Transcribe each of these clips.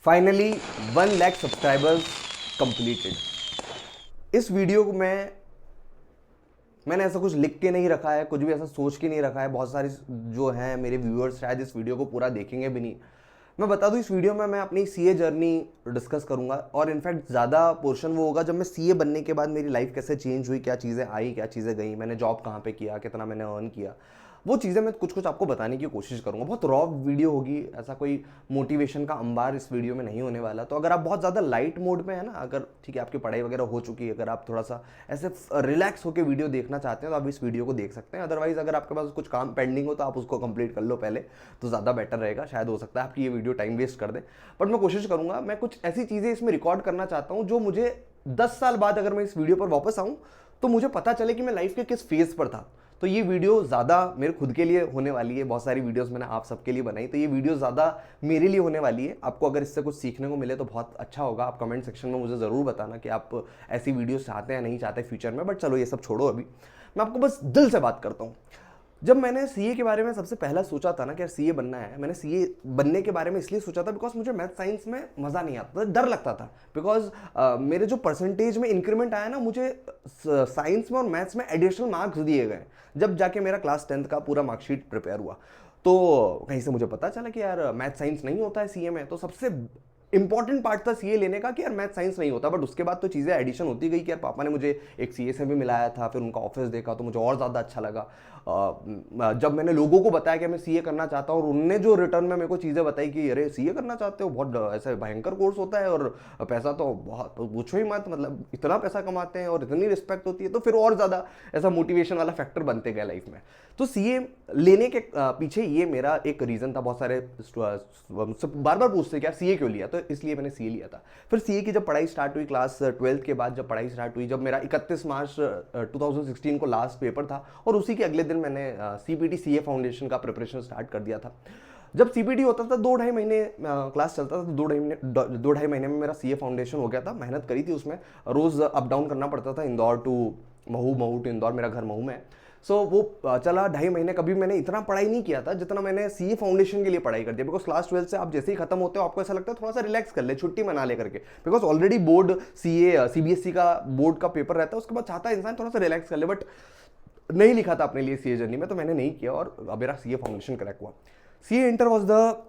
Finally 1 lakh subscribers completed. इस video को मैंने ऐसा कुछ लिख के नहीं रखा है, कुछ भी ऐसा सोच के नहीं रखा है। बहुत सारे जो हैं मेरे व्यूअर्स शायद इस वीडियो को पूरा देखेंगे भी नहीं। मैं बता दूं, इस वीडियो में मैं अपनी सीए जर्नी डिस्कस करूंगा और इनफैक्ट ज़्यादा पोर्शन वो होगा जब मैं सीए बनने के बाद मेरी लाइफ कैसे चेंज हुई, क्या चीज़ें आई, क्या चीज़ें गई, मैंने जॉब कहाँ पे किया, कितना मैंने अर्न किया। वो चीज़ें मैं कुछ कुछ आपको बताने की कोशिश करूंगा। बहुत रॉ वीडियो होगी, ऐसा कोई मोटिवेशन का अंबार इस वीडियो में नहीं होने वाला। तो अगर आप बहुत ज़्यादा लाइट मोड में है ना, अगर ठीक है आपकी पढ़ाई वगैरह हो चुकी है, अगर आप थोड़ा सा ऐसे रिलैक्स होकर वीडियो देखना चाहते हैं तो आप इस वीडियो को देख सकते हैं। अदरवाइज अगर आपके पास कुछ काम पेंडिंग हो तो आप उसको कंप्लीट कर लो पहले, तो ज़्यादा बेटर रहेगा। शायद हो सकता है आपकी ये वीडियो टाइम वेस्ट कर दे, बट मैं कोशिश करूंगा। मैं कुछ ऐसी चीज़ें इसमें रिकॉर्ड करना चाहता हूँ जो मुझे 10 साल बाद अगर मैं इस वीडियो पर वापस आऊँ तो मुझे पता चले कि मैं लाइफ के किस फेज पर था। तो ये वीडियो ज़्यादा मेरे खुद के लिए होने वाली है। बहुत सारी वीडियोस मैंने आप सबके लिए बनाई, तो ये वीडियो ज़्यादा मेरे लिए होने वाली है। आपको अगर इससे कुछ सीखने को मिले तो बहुत अच्छा होगा। आप कमेंट सेक्शन में मुझे ज़रूर बताना कि आप ऐसी वीडियोस चाहते हैं नहीं चाहते फ्यूचर में। बट चलो ये सब छोड़ो, अभी मैं आपको बस दिल से बात करता हूँ। जब मैंने सीए के बारे में सबसे पहला सोचा था ना कि यार सीए बनना है, मैंने सीए बनने के बारे में इसलिए सोचा था बिकॉज मुझे मैथ साइंस में मज़ा नहीं आता था, डर लगता था। बिकॉज मेरे जो परसेंटेज में इंक्रीमेंट आया ना, मुझे साइंस में और मैथ्स में एडिशनल मार्क्स दिए गए जब जाके मेरा क्लास 10th का पूरा मार्कशीट प्रिपेयर हुआ। तो कहीं से मुझे पता चला कि यार मैथ साइंस नहीं होता है सीए में। तो सबसे इंपॉर्टेंट पार्ट था सीए लेने का कि यार मैथ साइंस नहीं होता। बट उसके बाद तो चीज़ें एडिशन होती गई कि यार पापा ने मुझे एक सीए से भी मिलाया था, फिर उनका ऑफिस देखा तो मुझे और ज़्यादा अच्छा लगा। जब मैंने लोगों को बताया कि मैं सीए करना चाहता हूँ और उनने जो रिटर्न में मेरे को चीज़ें बताई कि अरे सीए करना चाहते हो, बहुत ऐसा भयंकर कोर्स होता है और पैसा तो बहुत पूछो ही मत, मतलब इतना पैसा कमाते हैं और इतनी रिस्पेक्ट होती है, तो फिर और ज़्यादा ऐसा मोटिवेशन वाला फैक्टर बनते गया लाइफ में। तो सीए लेने के पीछे ये मेरा एक रीज़न था। बहुत सारे मुझसे बार बार पूछते कि यार सीए क्यों लिया, तो इसलिए मैंने सीए लिया था। फिर सीए की जब पढ़ाई स्टार्ट हुई, क्लास 12th के बाद जब पढ़ाई स्टार्ट हुई, जब मेरा 31 मार्च 2016 को लास्ट पेपर था और उसी के अगले दिन मैंने सीपीटी सीए फाउंडेशन का प्रिपरेशन स्टार्ट कर दिया था। जब सीपीटी होता था 2-2.5 महीने क्लास चलता था, तो 2-2.5 महीने में मेरा सीए फाउंडेशन हो गया था। मेहनत करी थी उसमें, रोज़ अप डाउन करना पड़ता था, इंदौर टू महू, महू टू इंदौर, मेरा घर महू में है। सो वो चला 2.5 महीने। कभी मैंने इतना पढ़ाई नहीं किया था जितना मैंने सीए फाउंडेशन के लिए पढ़ाई कर दिया। बिकॉज क्लास 12 से आप जैसे ही खत्म होते हो आपको ऐसा लगता है थोड़ा सा रिलैक्स कर ले, छुट्टी मना ले करके। Because already board CA CBSE का बोर्ड का पेपर रहता है, उसके बाद चाहता है इंसान थोड़ा सा रिलैक्स कर ले। बट नहीं लिखा था अपने लिए सीए जर्नी में, तो मैंने नहीं किया और मेरा सीए फाउंडेशन क्रैक हुआ। CA inter was the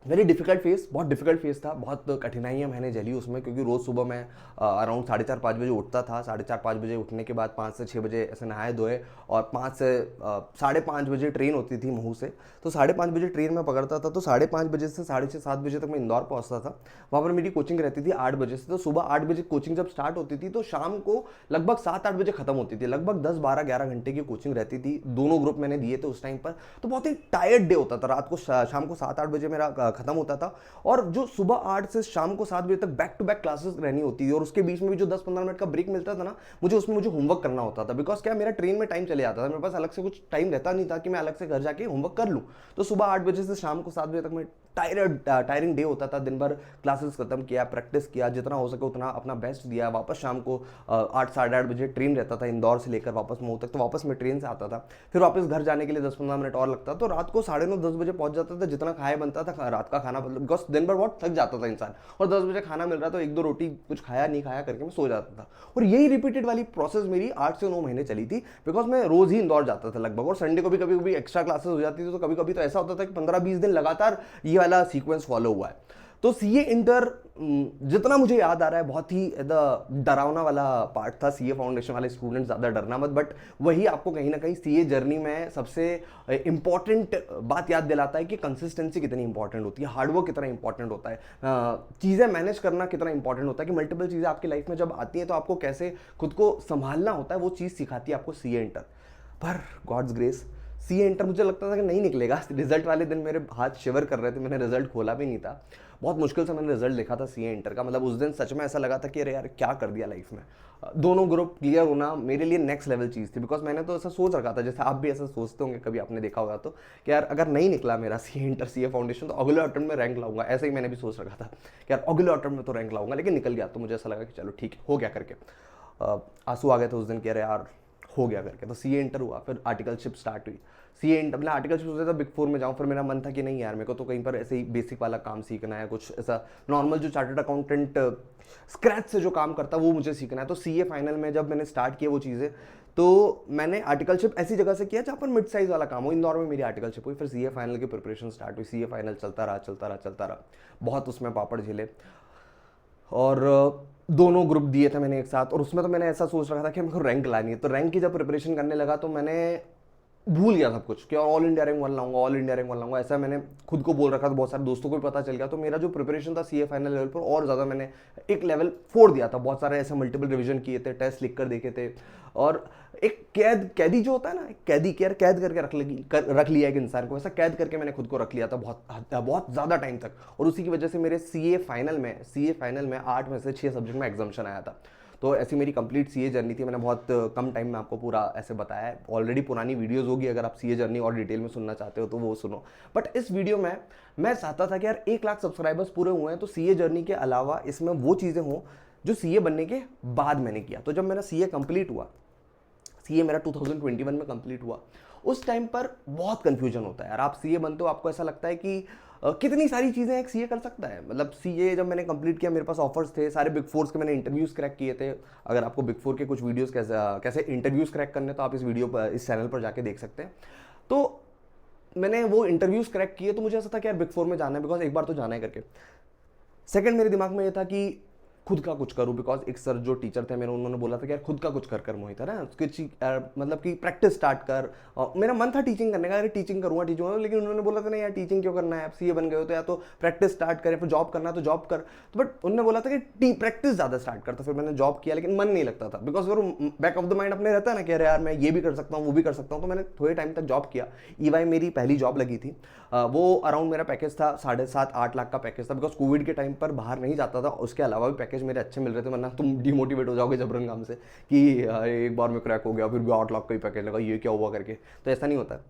very difficult face, बहुत डिफिकल्ट फेस था। बहुत कठिनाइयाँ मैंने झेली उसमें, क्योंकि रोज़ सुबह मैं अराउंड 4:30-5 बजे उठता था। 4:30-5 बजे उठने के बाद 5 से 6 बजे ऐसे नहाए धोए और 5 से 5:30 बजे ट्रेन होती थी महू से। तो 5:30 बजे ट्रेन में पकड़ता था, तो 5:30 बजे से 6:30-7 बजे तक मैं इंदौर पहुँचता था। वहाँ पर मेरी कोचिंग रहती थी 8 बजे से। तो सुबह 8 बजे कोचिंग जब स्टार्ट होती थी तो शाम को लगभग 7-8 बजे खत्म होती थी। लगभग 10-12-11 घंटे की कोचिंग रहती थी। दोनों ग्रुप मैंने दिए थे उस टाइम पर। तो बहुत ही टायर्ड डे होता था। रात को शाम को 7-8 बजे मेरा खत्म होता था और जो सुबह 8 से शाम को 7 बजे तक बैक टू बैक क्लासेस रहनी होती थी। और उसके बीच में भी जो 10-15 मिनट का ब्रेक मिलता था ना, मुझे होमवर्क करना होता था। बिकॉज क्या, मेरा ट्रेन में टाइम चले जाता था, मेरे पास अलग से कुछ टाइम रहता नहीं था कि मैं अलग से घर जाके होमवर्क कर लूँ। तो सुबह 8 बजे से शाम को 7 बजे तक मैं टायरिंग डे होता था। दिन भर क्लासेस खत्म किया, प्रैक्टिस किया, जितना हो सके उतना अपना बेस्ट दिया। वापस शाम को 8-8:30 बजे ट्रेन रहता था इंदौर से लेकर वापस मऊ तक। तो वापस मैं ट्रेन से आता था, फिर वापस घर जाने के लिए 10-15 मिनट और लगता। तो रात को 9:30-10 बजे पहुंच जाता था। जितना खाया बनता था रात का खाना, बिकॉज दिन भर बहुत थक जाता था इंसान, और 10 बजे खाना मिल रहा तो 1-2 रोटी कुछ खाया नहीं खाया करके मैं सो जाता था। और यही रिपीटेड वाली प्रोसेस मेरी 8 से 9 महीने चली थी। बिकॉज मैं रोज ही इंदौर जाता था लगभग, और संडे को भी कभी कभी एक्स्ट्रा क्लासेस हो जाती थी। तो कभी कभी तो ऐसा होता था कि 15-20 दिन लगातार ये वाला सीक्वेंस फॉलो हुआ है। तो सीए इंटर जितना मुझे याद आ रहा है बहुत ही डरावना वाला पार्ट था। सीए फाउंडेशन वाले स्टूडेंट ज़्यादा डरना मत, बट वही आपको कहीं ना कहीं सीए जर्नी में सबसे इंपॉर्टेंट बात याद दिलाता है कि कंसिस्टेंसी कितनी इंपॉर्टेंट होती है, हार्डवर्क कितना इंपॉर्टेंट होता है, चीज़ें मैनेज करना कितना इंपॉर्टेंट होता है, कि मल्टीपल चीज़ें आपकी लाइफ में जब आती हैं तो आपको कैसे खुद को संभालना होता है, वो चीज़ सिखाती है आपको सीए इंटर। पर गॉड्स ग्रेस सीए इंटर मुझे लगता था कि नहीं निकलेगा। रिजल्ट वाले दिन मेरे हाथ शिवर कर रहे थे, मैंने रिजल्ट खोला भी नहीं था। बहुत मुश्किल से मैंने रिजल्ट देखा था सीए इंटर का। मतलब उस दिन सच में ऐसा लगा था कि अरे यार क्या कर दिया लाइफ में। दोनों ग्रुप क्लियर होना मेरे लिए नेक्स्ट लेवल चीज़ थी। बिकॉज मैंने तो ऐसा सोच रखा था, जैसे आप भी ऐसा सोचते होंगे, कभी आपने देखा होगा तो, कि यार अगर नहीं निकला मेरा सीए इंटर सीए फाउंडेशन तो अगले अटेम्प्ट में रैंक लाऊंगा। ऐसे ही मैंने भी सोच रखा था कि यार अगले अटेम्प्ट में तो रैंक लाऊंगा, लेकिन निकल गया। तो मुझे ऐसा लगा कि चलो ठीक है, हो गया करके। आंसू आ गए थे उस दिन, कह रहे यार हो गया करके। तो सीए इंटर हुआ, फिर आर्टिकलशिप स्टार्ट हुई। सीए मतलब आर्टिकलशिप सोचा था बिग 4 में जाऊँ, फिर मेरा मन था कि नहीं यार मेरे को तो कहीं पर ऐसे ही बेसिक वाला काम सीखना है, कुछ ऐसा नॉर्मल जो चार्टर्ड अकाउंटेंट स्क्रैच से जो काम करता है वो मुझे सीखना है। तो सीए फाइनल में जब मैंने स्टार्ट किया वो चीज़ें, तो मैंने आर्टिकलशिप ऐसी जगह से किया जहाँ पर मिड साइज वाला काम हो। इंदौर में मेरी आर्टिकलशिप हुई, फिर सीए फाइनल की प्रिपरेशन स्टार्ट हुई, सीए फाइनल चलता रहा चलता रहा चलता रहा, बहुत उसमें पापड़ झेले, और दोनों ग्रुप दिए थे मैंने एक साथ। और उसमें तो मैंने ऐसा सोच रखा था कि मेरे को रैंक लानी है, तो रैंक की जब प्रिपरेशन करने लगा तो मैंने भूल गया सब कुछ कि ऑल इंडिया रैंक 1 लाऊंगा, ऑल इंडिया रैंक 1 लाऊंगा, ऐसा मैंने खुद को बोल रखा था, बहुत सारे दोस्तों को भी पता चल गया। तो मेरा जो प्रिपरेशन था सीए फाइनल लेवल पर और ज़्यादा मैंने एक लेवल फोड़ दिया था, बहुत सारे ऐसे मल्टीपल रिवीजन किए थे, टेस्ट लिख कर देखे थे, और एक कैदी जो होता है ना, कैदी केयर कैद करके रख लिया एक इंसान को, वैसा कैद करके मैंने खुद को रख लिया था बहुत ज़्यादा टाइम तक। और उसी की वजह से मेरे सीए फाइनल में 8 में से 6 सब्जेक्ट में एग्जाम्शन आया था। तो ऐसी मेरी कंप्लीट सीए जर्नी थी। मैंने बहुत कम टाइम में आपको पूरा ऐसे बताया है, ऑलरेडी पुरानी वीडियोस होगी, अगर आप सीए जर्नी और डिटेल में सुनना चाहते हो तो वो सुनो। बट इस वीडियो में मैं चाहता था कि यार 1 लाख सब्सक्राइबर्स पूरे हुए हैं, तो सीए जर्नी के अलावा इसमें वो चीज़ें हों जो सीए बनने के बाद मैंने किया। तो जब मेरा सीए कंप्लीट हुआ, सीए मेरा 2021 में कंप्लीट हुआ, उस टाइम पर बहुत कंफ्यूजन होता है यार। आप सीए बनते हो, आपको ऐसा लगता है कि कितनी सारी चीज़ें एक सीए कर सकता है। मतलब सीए जब मैंने कंप्लीट किया, मेरे पास ऑफर्स थे सारे बिग 4 के, मैंने इंटरव्यूज़ क्रैक किए थे। अगर आपको बिग 4 के कुछ वीडियोस कैसे इंटरव्यूज़ क्रैक करने, तो आप इस वीडियो पर, इस चैनल पर जाके देख सकते हैं। तो मैंने वो इंटरव्यूज़ क्रैक किए, तो मुझे ऐसा था कि यार बिग 4 में जाना है, बिकॉज एक बार तो जाना है करके। सेकंड मेरे दिमाग में ये था कि खुद का कुछ करूँ, बिकॉज एक सर जो टीचर थे मेरे, उन्होंने बोला था कि यार खुद का कुछ कर मोहित है ना, कुछ मतलब कि प्रैक्टिस स्टार्ट कर। और मेरा मन था टीचिंग करने का, अरे टीचिंग करूँगा, लेकिन उन्होंने बोला था नहीं यार टीचिंग क्यों करना है, आप सीए बन गए हो तो या तो प्रैक्टिस स्टार्ट करें, फिर जॉब करना है तो जॉब कर। तो बट उन्होंने बोला था कि प्रैक्टिस ज़्यादा स्टार्ट कर। तो फिर मैंने जॉब किया, लेकिन मन नहीं लगता था, बिकॉज वो बैक ऑफ द माइंड अपने रहता है ना कि अरे यार मैं ये भी कर सकता हूँ, वो भी कर सकता हूँ। तो मैंने थोड़े टाइम तक जॉब किया। ईवाई मेरी पहली जॉब लगी थी, वो अराउंड मेरा पैकेज था 7.5-8 लाख का पैकेज था, बिकॉज कोविड के टाइम पर बाहर नहीं जाता था, उसके अलावा भी पैकेज मेरे अच्छे मिल रहे थे। वरना तुम डिमोटिवेट हो जाओगे जबरन काम से कि एक बार में क्रैक हो गया, फिर भी 8 लाख का ही पैकेज लगा, ये क्या हुआ करके। तो ऐसा नहीं होता।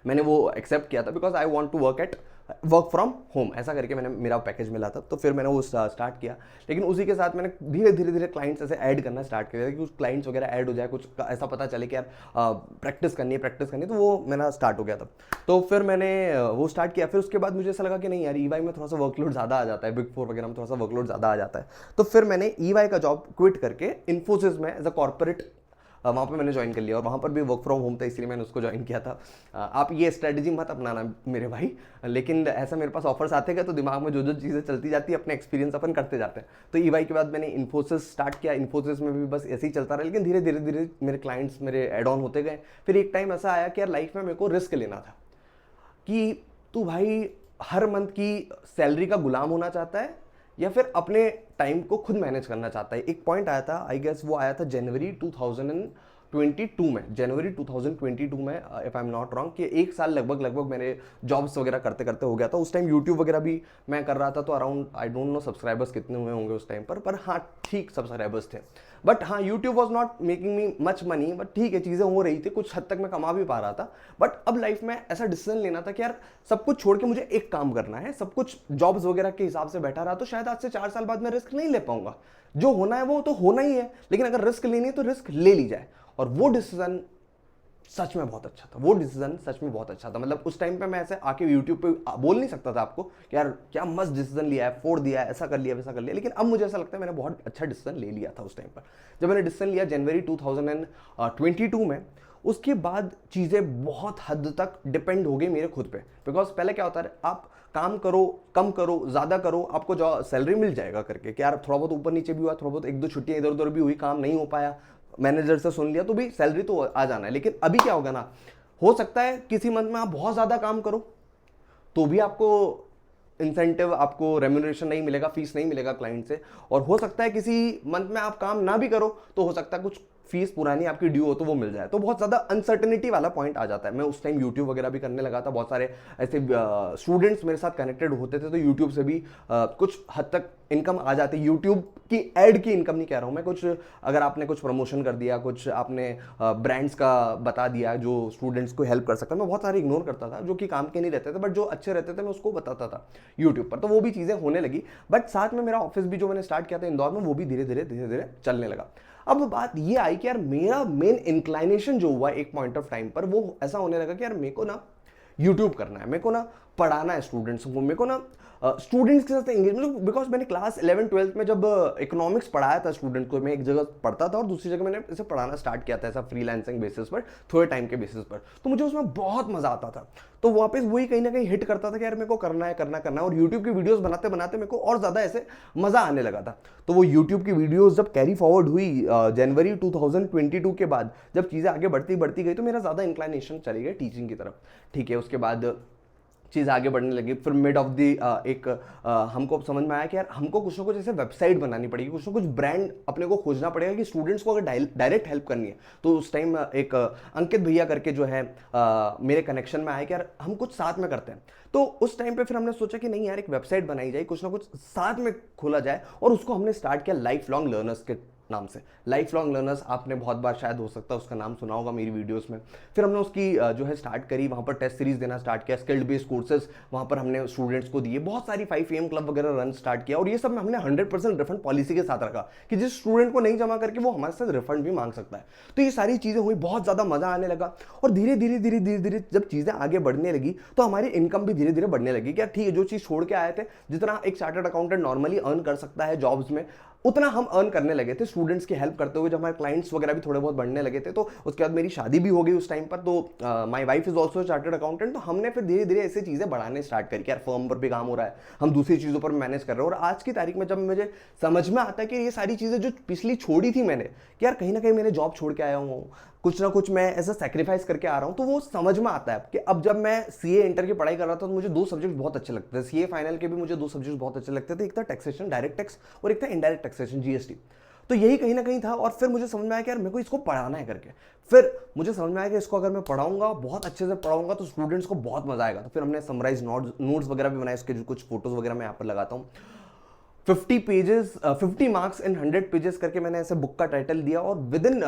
मैंने वो एक्सेप्ट किया था because I want to work from home, ऐसा करके मैंने मेरा पैकेज मिला था। तो फिर मैंने वो स्टार्ट किया, लेकिन उसी के साथ मैंने धीरे धीरे क्लाइंट्स ऐसे ऐड करना स्टार्ट किया कि कुछ क्लाइंट्स वगैरह ऐड हो जाए, कुछ ऐसा पता चले कि यार प्रैक्टिस करनी है, तो वो मेरा स्टार्ट हो गया था। तो फिर मैंने वो स्टार्ट किया। फिर उसके बाद मुझे ऐसा लगा कि नहीं यार ईवाई में थोड़ा सा वर्कलोड ज़्यादा आ जाता है, बिग 4 वगैरह में थोड़ा सा वर्कलोड ज़्यादा आ जाता है। तो फिर मैंने ईवाई का जॉब क्विट करके इन्फोसिस में एज अ कॉर्पोरेट वहाँ पे मैंने ज्वाइन कर लिया, और वहाँ पर भी वर्क फ्रॉम होम था, इसलिए मैंने उसको ज्वाइन किया था। आप ये स्ट्रेटजी मत अपनाना मेरे भाई, लेकिन ऐसा मेरे पास ऑफर्स आते गए तो दिमाग में जो जो चीज़ें चलती जाती है, अपने एक्सपीरियंस अपन करते जाते हैं। तो ईवाई के बाद मैंने इन्फोसिस स्टार्ट किया, इन्फोसिस में भी बस ऐसे ही चलता रहा, लेकिन धीरे धीरे मेरे क्लाइंट्स मेरे एड ऑन होते गए। फिर एक टाइम ऐसा आया कि यार लाइफ में मेरे को रिस्क लेना था कि तू भाई हर मंथ की सैलरी का गुलाम होना चाहता है या फिर अपने टाइम को खुद मैनेज करना चाहता है। एक पॉइंट आया था, आई गेस वो आया था जनवरी 2022 में, if I am not wrong, कि 1 साल लगभग मेरे जॉब्स वगैरह करते करते हो गया था। उस टाइम यूट्यूब वगैरह भी मैं कर रहा था, तो around I don't know subscribers कितने हुए होंगे उस टाइम पर हाँ ठीक सब्सक्राइबर्स थे। बट हाँ YouTube was not making me much money, but ठीक है चीज़ें हो रही थी, कुछ हद तक मैं कमा भी पा रहा था। बट अब लाइफ में ऐसा डिसीजन लेना था कि यार सब कुछ छोड़ के मुझे एक काम करना है, सब कुछ जॉब्स वगैरह के हिसाब से बैठा रहा तो शायद आज से 4 साल बाद मैं रिस्क नहीं ले पाऊंगा। जो होना है वो तो होना ही है, लेकिन अगर रिस्क लेनी है तो रिस्क ले ली जाए। और वो डिसीजन सच में बहुत अच्छा था, मतलब उस टाइम पे मैं ऐसे आके यूट्यूब पे बोल नहीं सकता था आपको कि यार क्या मस्त डिसीजन लिया है, फोड़ दिया है, ऐसा कर लिया वैसा कर लिया, लेकिन अब मुझे ऐसा लगता है मैंने बहुत अच्छा डिसीजन ले लिया था उस टाइम पर। जब मैंने डिसीजन लिया जनवरी 2022 में, उसके बाद चीज़ें बहुत हद तक डिपेंड हो गई मेरे खुद पे। बिकॉज पहले क्या होता है, आप काम करो, कम करो, ज़्यादा करो, आपको जो सैलरी मिल जाएगा करके कि यार थोड़ा बहुत ऊपर नीचे भी हुआ, थोड़ा बहुत 1-2 छुट्टियाँ इधर उधर भी हुई, काम नहीं हो पाया, मैनेजर से सुन लिया तो भी सैलरी तो आ जाना है। लेकिन अभी क्या होगा ना, हो सकता है किसी मंथ में आप बहुत ज़्यादा काम करो तो भी आपको इंसेंटिव, आपको रेम्यूनरेशन नहीं मिलेगा, फीस नहीं मिलेगा क्लाइंट से, और हो सकता है किसी मंथ में आप काम ना भी करो तो हो सकता है कुछ फीस पुरानी आपकी ड्यू हो तो वो मिल जाए। तो बहुत ज़्यादा अनसर्टेनिटी वाला पॉइंट आ जाता है। मैं उस टाइम यूट्यूब वगैरह भी करने लगा था, बहुत सारे ऐसे स्टूडेंट्स मेरे साथ कनेक्टेड होते थे, तो यूट्यूब से भी कुछ हद तक इनकम आ जाती है। यूट्यूब की एड की इनकम नहीं कह रहा हूँ मैं, कुछ अगर आपने कुछ प्रमोशन कर दिया, कुछ आपने ब्रांड्स का बता दिया जो स्टूडेंट्स को हेल्प कर सकता है, मैं बहुत सारे इग्नोर करता था जो कि काम के नहीं रहते थे, बट जो अच्छे रहते थे मैं उसको बताता था यूट्यूब पर, तो वो भी चीज़ें होने लगी। बट साथ में मेरा ऑफिस भी जो मैंने स्टार्ट किया था इंदौर में, वो भी धीरे धीरे चलने लगा। अब बात ये आई कि यार मेरा मेन इंक्लाइनेशन जो हुआ एक पॉइंट ऑफ टाइम पर, वो ऐसा होने लगा कि यार मेरे को ना यूट्यूब करना है, मेरे को ना पढ़ाना है स्टूडेंट्स को, मेरे को ना स्टूडेंट्स के साथ एंगेजमेंट, बिकॉज मैंने क्लास 11-12 में जब इकोनॉमिक्स पढ़ाया था स्टूडेंट को, मैं एक जगह पढ़ता था और दूसरी जगह मैंने इसे पढ़ाना स्टार्ट किया था ऐसा फ्रीलांसिंग बेसिस पर, थोड़े टाइम के बेसिस पर, तो मुझे उसमें बहुत मजा आता था। तो वापस वही कहीं ना कहीं हिट करता था कि यार मेरे को करना है करना करना है, और यूट्यूब की वीडियोस बनाते बनाते मेरे को और ज़्यादा ऐसे मज़ा आने लगा था। तो वो यूट्यूब की वीडियोस जब कैरी फॉरवर्ड हुई जनवरी 2022 के बाद, जब चीज़ें आगे बढ़ती बढ़ती गई, तो मेरा ज़्यादा इंक्लाइनेशन चली गई टीचिंग की तरफ। ठीक है, उसके बाद चीज़ आगे बढ़ने लगी, फिर मिड ऑफ दी हमको समझ में आया कि यार हमको कुछ ना कुछ ऐसे वेबसाइट बनानी पड़ेगी, कुछ ना कुछ ब्रांड अपने को खोजना पड़ेगा कि स्टूडेंट्स को अगर डायरेक्ट हेल्प करनी है। तो उस टाइम एक अंकित भैया करके जो है मेरे कनेक्शन में आया कि यार हम कुछ साथ में करते हैं। तो उस टाइम पे फिर हमने सोचा कि नहीं यार एक वेबसाइट बनाई जाए, कुछ ना कुछ साथ में खोला जाए, और उसको हमने स्टार्ट किया लाइफ लॉन्ग लर्नर्स के नाम से। लाइफ लॉन्ग लर्नर्स आपने बहुत बार शायद हो सकता है उसका नाम सुना होगा मेरी वीडियोस में। फिर हमने उसकी जो है स्टार्ट करी, वहाँ पर टेस्ट सीरीज देना स्टार्ट किया, स्किल्ड बेस्ड कोर्सेज वहाँ पर हमने स्टूडेंट्स को दिए, बहुत सारी 5 AM क्लब वगैरह रन स्टार्ट किया, और ये सब में हमने 100% रिफंड पॉलिसी के साथ रखा कि जिस स्टूडेंट को नहीं जमा करके वो हमारे साथ रिफंड भी मांग सकता है। तो ये सारी चीज़ें हुई, बहुत ज़्यादा मजा आने लगा, और धीरे धीरे जब चीज़ें आगे बढ़ने लगी तो हमारी इनकम भी धीरे धीरे बढ़ने लगी। क्या ठीक है, जो चीज़ छोड़ के आए थे, जितना एक चार्टर्ड अकाउंटेंट नॉर्मली अर्न कर सकता है जॉब्स में, उतना हम अर्न करने लगे थे स्टूडेंट्स की हेल्प करते हुए। जब हमारे क्लाइंट्स वगैरह भी थोड़े बहुत बढ़ने लगे थे, तो उसके बाद मेरी शादी भी हो गई उस टाइम पर, तो my wife is also chartered accountant. तो हमने फिर धीरे धीरे ऐसी चीज़ें बढ़ाने स्टार्ट करी कि यार फर्म पर भी काम हो रहा है, हम दूसरी चीज़ों पर मैनेज कर रहे हैं। और आज की तारीख में जब मुझे समझ में आता है कि ये सारी चीज़ें जो पिछली छोड़ी थी मैंने, कि यार कहीं ना कहीं मैंने जॉब छोड़ के आया हूँ, कुछ ना कुछ मैं ऐसा सेक्रीफाइस करके आ रहा हूँ, तो वो समझ में आता है कि अब जब मैं सीए इंटर की पढ़ाई कर रहा था, तो मुझे 2 सब्जेक्ट बहुत अच्छे लगते थे। सीए फाइनल के भी मुझे 2 सब्जेक्ट बहुत अच्छे लगते थे, एक था टैक्सेशन डायरेक्ट टैक्स, और एक था इनडायरेक्ट टैक्सेशन जीएसटी। तो यही कहीं ना कहीं था, और फिर मुझे समझ में आया कि यार मेरे को इसको पढ़ाना है करके। फिर मुझे समझ में आया कि इसको अगर मैं पढ़ाऊंगा, बहुत अच्छे से पढ़ाऊंगा, तो स्टूडेंट्स को बहुत मजा आएगा। तो फिर हमने समराइज नोट्स वगैरह भी बनाए, इसके जो कुछ फोटोज वगैरह मैं यहाँ पर लगाता हूँ। 50 मार्क्स इन 100 पेजेस करके मैंने ऐसे बुक का टाइटल दिया, और विद इन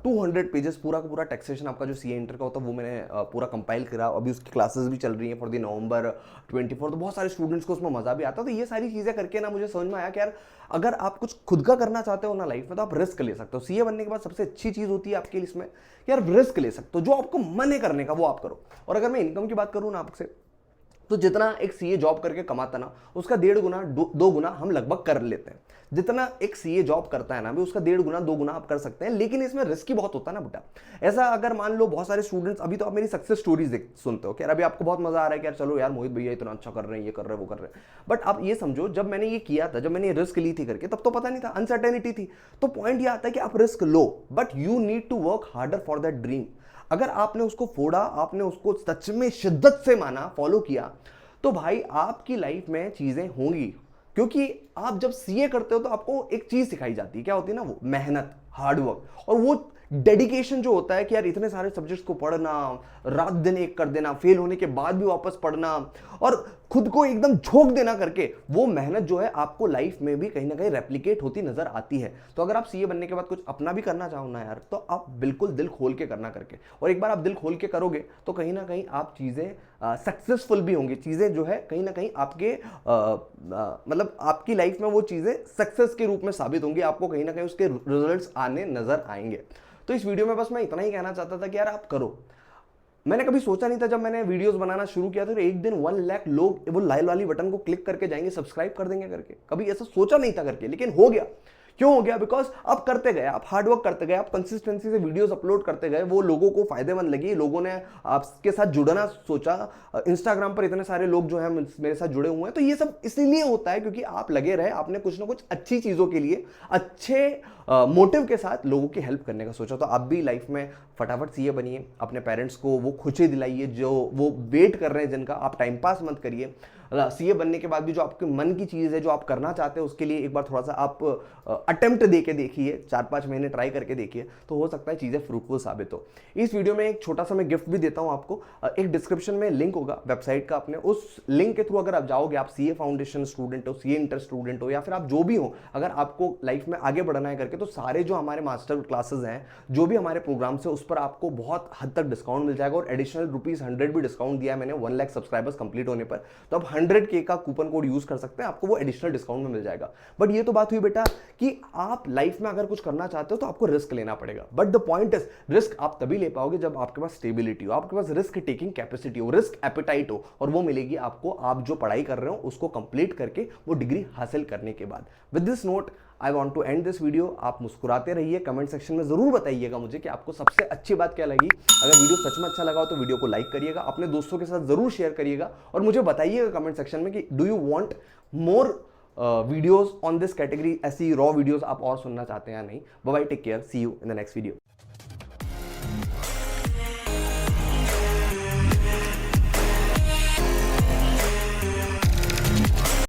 200 पेजेस पूरा का पूरा टैक्सेशन आपका जो सीए इंटर का होता है वो मैंने पूरा कंपाइल करा। अभी उसकी क्लासेस भी चल रही हैं फॉर द नवंबर 24, तो बहुत सारे स्टूडेंट्स को उसमें मजा भी आता है। तो ये सारी चीज़ें करके ना मुझे समझ में आया कि यार अगर आप कुछ खुद का करना चाहते हो ना लाइफ में, तो आप रिस्क ले सकते हो। सीए बनने के बाद सबसे अच्छी चीज़ होती है आपके लिए इसमें कि यार रिस्क ले सकते हो, जो आपको मन है करने का वो आप करो। और अगर मैं इनकम की बात करूँ ना आपसे, तो जितना एक सीए जॉब करके कमाता ना, उसका 1.5 गुना 2 गुना हम लगभग कर लेते हैं। जितना एक सीए जॉब करता है ना, भी उसका 1.5 गुना 2 गुना आप कर सकते हैं। लेकिन इसमें रिस्क ही बहुत होता है ना बेटा। ऐसा अगर मान लो बहुत सारे स्टूडेंट्स, अभी तो आप मेरी सक्सेस स्टोरीज सुनते हो कि यार अभी आपको बहुत मजा आ रहा है कि यार चलो यार मोहित भैया इतना अच्छा कर रहे हैं, ये कर रहे हैं, वो कर रहे हैं। बट आप ये समझो, जब मैंने ये किया था, जब मैंने रिस्क ली थी करके, तब तो पता नहीं था, अनसर्टेनिटी थी। तो पॉइंट ये आता है कि आप रिस्क लो, but you need to work harder for that dream. अगर आपने उसको फोड़ा, आपने उसको सच में शिद्दत से माना, फॉलो किया, तो भाई आपकी लाइफ में चीजें होंगी। क्योंकि आप जब सीए करते हो तो आपको एक चीज सिखाई जाती है, क्या होती है ना, वो मेहनत, हार्डवर्क, और वो डेडिकेशन जो होता है कि यार इतने सारे सब्जेक्ट्स को पढ़ना, रात दिन एक कर देना, फेल होने के बाद भी वापस पढ़ना, और खुद को एकदम झोंक देना करके, वो मेहनत जो है आपको लाइफ में भी कहीं ना कहीं रेप्लिकेट होती नजर आती है। तो अगर आप सीए बनने के बाद कुछ अपना भी करना चाहो ना यार, तो आप बिल्कुल दिल खोल के करना करके, और एक बार आप दिल खोल के करोगे तो कहीं ना कहीं आप चीजें सक्सेसफुल भी होंगी। चीजें जो है कहीं ना कहीं आपके मतलब आपकी लाइफ में वो चीजें सक्सेस के रूप में साबित होंगी, आपको कहीं ना कहीं उसके रिजल्ट्स आने नजर आएंगे। तो इस वीडियो में बस मैं इतना ही कहना चाहता था कि यार आप करो। मैंने कभी सोचा नहीं था जब मैंने वीडियोस बनाना शुरू किया था, तो एक दिन 1 लाख लोग वो लाइल वाली बटन को क्लिक करके जाएंगे, सब्सक्राइब कर देंगे करके। कभी ऐसा सोचा नहीं था करके, लेकिन हो गया। क्यों हो गया? बिकॉज आप करते गए, आप हार्डवर्क करते गए, आप कंसिस्टेंसी से वीडियोस अपलोड करते गए, वो लोगों को फायदेमंद लगी, लोगों ने आपके साथ जुड़ना सोचा। इंस्टाग्राम पर इतने सारे लोग जो हैं मेरे साथ जुड़े हुए हैं। तो ये सब इसलिए होता है क्योंकि आप लगे रहे, आपने कुछ ना कुछ अच्छी चीज़ों के लिए अच्छे मोटिव के साथ लोगों की हेल्प करने का सोचा। तो आप भी लाइफ में फटाफट सीए बनिए, अपने पेरेंट्स को वो खुशी दिलाइए जो वो वेट कर रहे हैं, जिनका। आप टाइम पास मत करिए, सीए बनने के बाद भी जो आपके मन की चीज़ है, जो आप करना चाहते हैं, उसके लिए एक बार थोड़ा सा आप अटेम्प्ट दे के देखिए, 4-5 महीने ट्राई करके देखिए, तो हो सकता है चीज़ें फ्रूटफुल साबित हो। इस वीडियो में एक छोटा सा मैं गिफ्ट भी देता हूं आपको। एक डिस्क्रिप्शन में लिंक होगा वेबसाइट का, अपने उस लिंक के थ्रू अगर आप जाओगे, आप सीए फाउंडेशन स्टूडेंट हो, सीए इंटर स्टूडेंट हो, या फिर आप जो भी हो, अगर आपको लाइफ में आगे बढ़ना है करके, तो सारे जो हमारे मास्टर क्लासेस हैं, जो भी हमारे प्रोग्राम्स है, उस पर आपको बहुत हद तक डिस्काउंट मिल जाएगा। और एडिशनल ₹100 भी डिस्काउंट दिया है मैंने 1 लाख सब्सक्राइबर्स कंप्लीट होने पर, तो आप 100K का कूपन कोड यूज कर सकते हैं, आपको वो एडिशनल डिस्काउंट में मिल जाएगा। बट ये तो बात हुई बेटा कि आप लाइफ में अगर कुछ करना चाहते हो तो आपको रिस्क लेना पड़ेगा। But the point is, risk आप तभी ले पाओगे जब आपके पास स्टेबिलिटी हो, आपके पास रिस्क टेकिंग कैपेसिटी हो, रिस्क एपेटाइट हो, और वो मिलेगी आपको आप जो पढ़ाई कर रहे हो उसको कंप्लीट करके, वो डिग्री हासिल करने के बाद। With this note I want to end this video. आप मुस्कुराते रहिए, कमेंट सेक्शन में जरूर बताइएगा मुझे कि आपको सबसे अच्छी बात क्या लगी। अगर वीडियो सच में अच्छा लगा हो तो वीडियो को लाइक करिएगा, अपने दोस्तों के साथ जरूर शेयर करिएगा, और मुझे बताइएगा कमेंट सेक्शन में कि do you want more videos on this category, ऐसी रॉ वीडियोस आप और सुनना चाहते हैं या नहीं। Bye bye, take care, see you in the next video.